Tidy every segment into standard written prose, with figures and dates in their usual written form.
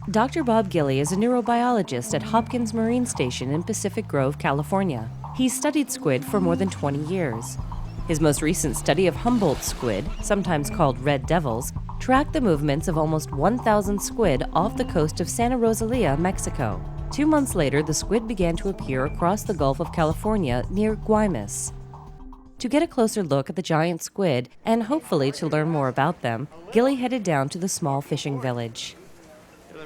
Dr. Bob Gilley is a neurobiologist at Hopkins Marine Station in Pacific Grove, California. He's studied squid for more than 20 years. His most recent study of Humboldt squid, sometimes called red devils, tracked the movements of almost 1,000 squid off the coast of Santa Rosalia, Mexico. 2 months later, the squid began to appear across the Gulf of California near Guaymas. To get a closer look at the giant squid, and hopefully to learn more about them, Gilley headed down to the small fishing village.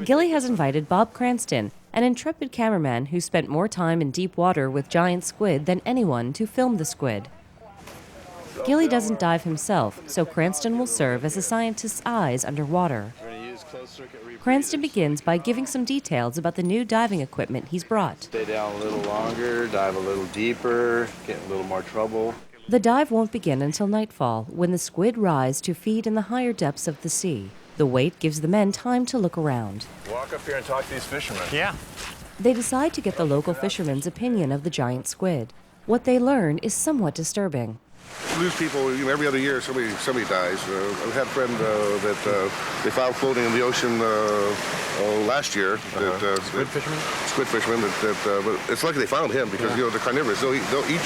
Gilley has invited Bob Cranston, an intrepid cameraman who spent more time in deep water with giant squid than anyone, to film the squid. Gilley doesn't dive himself, so Cranston will serve as a scientist's eyes underwater. Cranston begins by giving some details about the new diving equipment he's brought. Stay down a little longer, dive a little deeper, get in a little more trouble. The dive won't begin until nightfall, when the squid rise to feed in the higher depths of the sea. The wait gives the men time to look around. Walk up here and talk to these fishermen. Yeah. They decide to get the local fishermen's opinion of the giant squid. What they learn is somewhat disturbing. Lose people, every other year somebody dies. I had a friend that they found floating in the ocean last year. Squid fishermen? Squid fishermen. But it's lucky they found him because they're carnivorous. They'll eat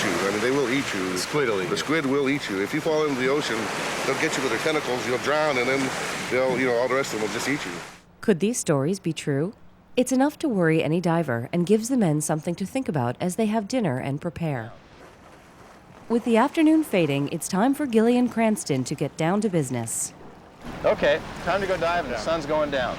you. I mean, they will eat you. The squid will eat you. The squid will eat you. If you fall into the ocean, they'll get you with their tentacles. You'll drown, and then all the rest of them will just eat you. Could these stories be true? It's enough to worry any diver and gives the men something to think about as they have dinner and prepare. With the afternoon fading, it's time for Gilley and Cranston to get down to business. Okay, time to go diving. The sun's going down.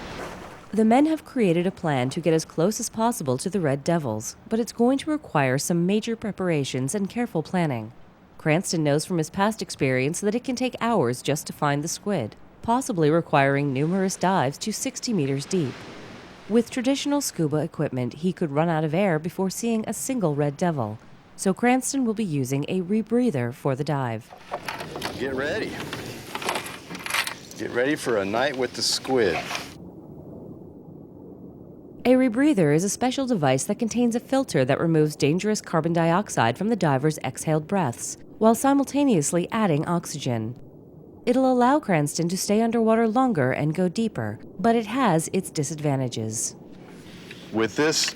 The men have created a plan to get as close as possible to the red devils, but it's going to require some major preparations and careful planning. Cranston knows from his past experience that it can take hours just to find the squid, possibly requiring numerous dives to 60 meters deep. With traditional scuba equipment, he could run out of air before seeing a single red devil. So Cranston will be using a rebreather for the dive. Get ready. Get ready for a night with the squid. A rebreather is a special device that contains a filter that removes dangerous carbon dioxide from the diver's exhaled breaths, while simultaneously adding oxygen. It'll allow Cranston to stay underwater longer and go deeper, but it has its disadvantages. With this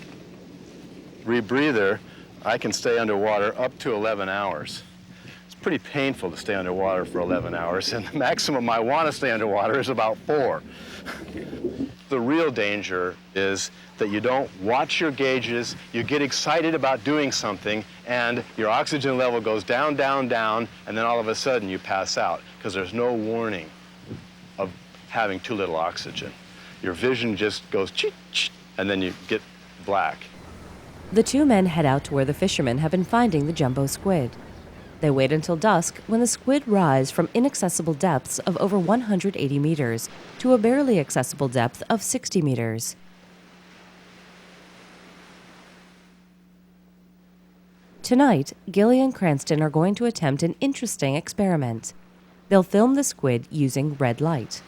rebreather, I can stay underwater up to 11 hours. It's pretty painful to stay underwater for 11 hours, and the maximum I want to stay underwater is about 4. The real danger is that you don't watch your gauges, you get excited about doing something, and your oxygen level goes down, down, down, and then all of a sudden you pass out because there's no warning of having too little oxygen. Your vision just goes cheat, cheat, and then you get black. The two men head out to where the fishermen have been finding the jumbo squid. They wait until dusk when the squid rise from inaccessible depths of over 180 meters to a barely accessible depth of 60 meters. Tonight, Gilley and Cranston are going to attempt an interesting experiment. They'll film the squid using red light.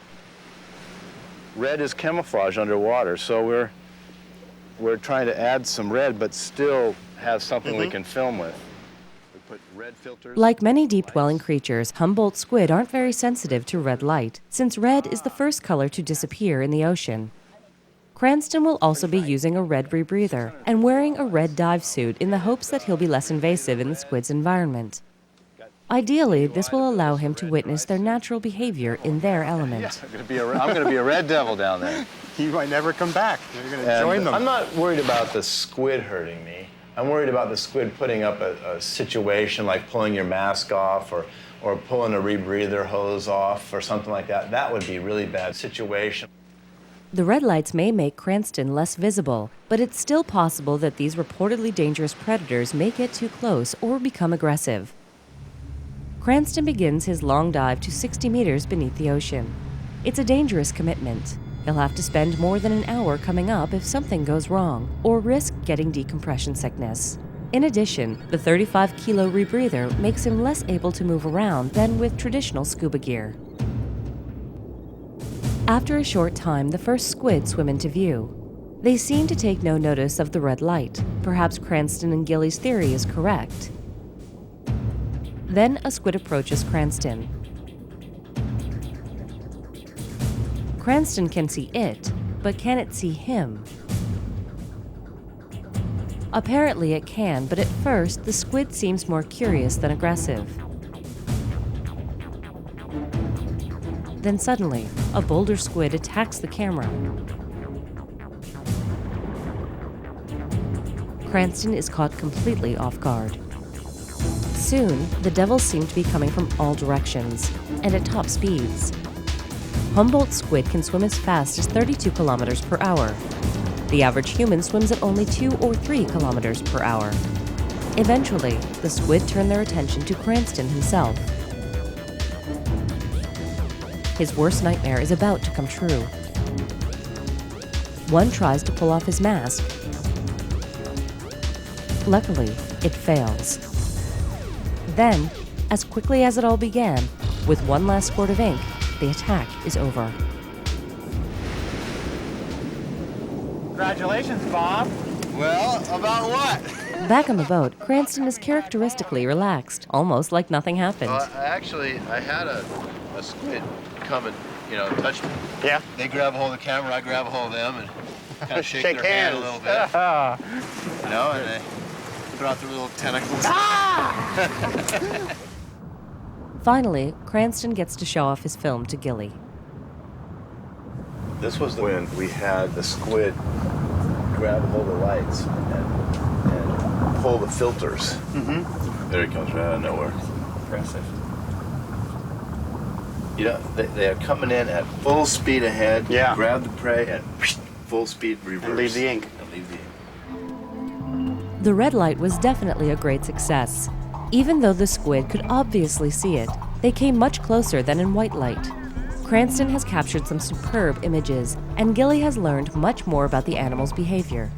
Red is camouflage underwater, so we're trying to add some red, but still have something we can film with. We put red filters. Like many deep-dwelling creatures, Humboldt squid aren't very sensitive to red light, since red is the first color to disappear in the ocean. Cranston will also be using a red rebreather and wearing a red dive suit in the hopes that he'll be less invasive in the squid's environment. Ideally, this will allow him to witness their natural behavior in their element. Yeah, I'm going to be a red devil down there. You might never come back. You're going to join them. I'm not worried about the squid hurting me. I'm worried about the squid putting up a situation like pulling your mask off or pulling a rebreather hose off or something like that. That would be a really bad situation. The red lights may make Cranston less visible, but it's still possible that these reportedly dangerous predators may get too close or become aggressive. Cranston begins his long dive to 60 meters beneath the ocean. It's a dangerous commitment. He'll have to spend more than an hour coming up if something goes wrong, or risk getting decompression sickness. In addition, the 35-kilo rebreather makes him less able to move around than with traditional scuba gear. After a short time, the first squid swim into view. They seem to take no notice of the red light. Perhaps Cranston and Gilley's theory is correct. Then a squid approaches Cranston. Cranston can see it, But can it see him? Apparently it can, but at first, the squid seems more curious than aggressive. Then suddenly, a bolder squid attacks the camera. Cranston is caught completely off guard. Soon, the devils seem to be coming from all directions, and at top speeds. Humboldt squid can swim as fast as 32 kilometers per hour. The average human swims at only 2 or 3 kilometers per hour. Eventually, the squid turn their attention to Cranston himself. His worst nightmare is about to come true. One tries to pull off his mask. Luckily, it fails. Then, as quickly as it all began, with one last squirt of ink, the attack is over. Congratulations, Bob. Well, about what? Back on the boat, Cranston is characteristically relaxed, almost like nothing happened. I had a squid come and, touch me. Yeah. They grab a hold of the camera, I grab a hold of them, and kind of shake Shake their hand a hands. little bit. And they throw out their little tentacles. Finally, Cranston gets to show off his film to Gilly. This was when we had the squid grab a hold of the lights and pull the filters. Mm-hmm. There he comes right out of nowhere. Impressive. They are coming in at full speed ahead, Yeah. grab the prey, and full speed reverse. And leave the ink. The red light was definitely a great success. Even though the squid could obviously see it, they came much closer than in white light. Cranston has captured some superb images, and Gilly has learned much more about the animal's behavior.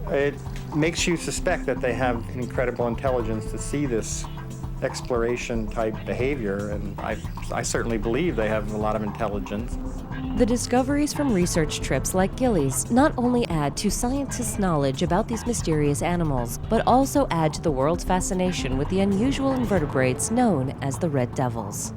It makes you suspect that they have incredible intelligence to see this exploration-type behavior, and I certainly believe they have a lot of intelligence. The discoveries from research trips like Gilly's not only add to scientists' knowledge about these mysterious animals, but also add to the world's fascination with the unusual invertebrates known as the red devils.